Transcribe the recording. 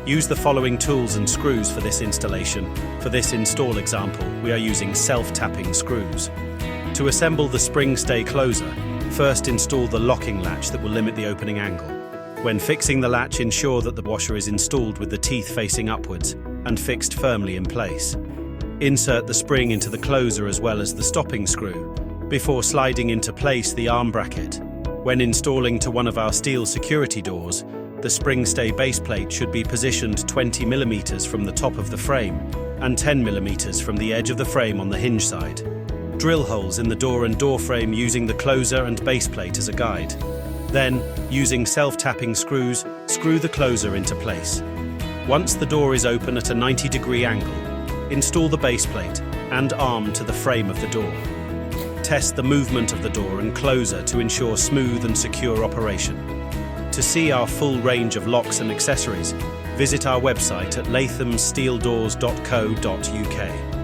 Use the following tools and screws for this installation. For this install example, we are using self-tapping screws. To assemble the spring stay closer, first install the locking latch that will limit the opening angle. When fixing the latch, ensure that the washer is installed with the teeth facing upwards and fixed firmly in place. Insert the spring into the closer as well as the stopping screw, before sliding into place the arm bracket. When installing to one of our steel security doors, the spring stay base plate should be positioned 20 mm from the top of the frame and 10 mm from the edge of the frame on the hinge side. Drill holes in the door and door frame using the closer and base plate as a guide. Then, using self-tapping screws, screw the closer into place. Once the door is open at a 90-degree angle, install the base plate and arm to the frame of the door. Test the movement of the door and closer to ensure smooth and secure operation. To see our full range of locks and accessories, visit our website at lathamsteeldoors.co.uk.